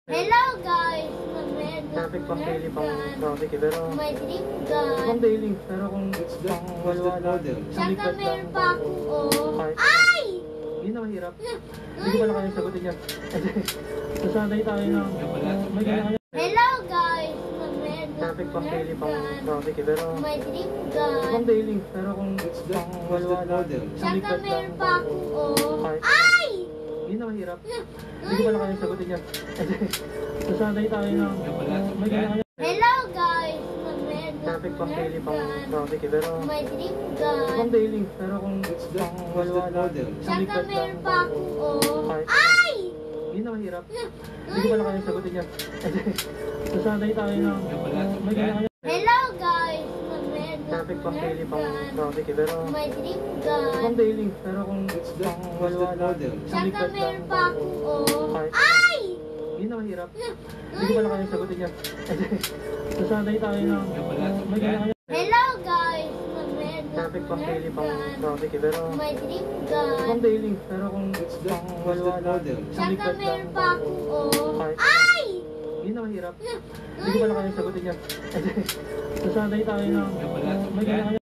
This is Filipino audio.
Hello guys! Traffic pang daily pang traffic eh, pero may dream gun. pang daily, pero kung pang wala Saka meron pa akong ay! Yun na mahirap. Hindi ko pala kayang sagutin yan. Sasanay tayo ng may kanya. Hello guys! Traffic pang daily pang traffic eh, pero may dream gun. pang daily, pero kung pang wala Saka meron pa akong ay! Yun na mahirap. Hindi ko pala kayang sagutin yan. Sasanay tayo ng may kanya. Hello guys! Traffic pang daily pang traffic eh, pero may dream gun. pang daily, pero kung pang wala Saka meron pa akong ay! Yun na mahirap. Hindi ko pala kayang sagutin yan. Sasanay tayo ng may kanya. Hello guys! Traffic pang daily pang traffic eh, pero may dream gun. pang daily, pero kung pang wala Saka meron pa akong ay! Yun na mahirap. Hindi ko pala kayang sagutin yan. Sasanay tayo ng may kanya. Hello guys! Traffic pang daily pang traffic eh, pero may dream gun. pang daily, pero kung pang wala Saka meron pa akong ay! Yun na mahirap. Hindi ko pala kayang sagutin yan. Sasanay tayo ng may kanya.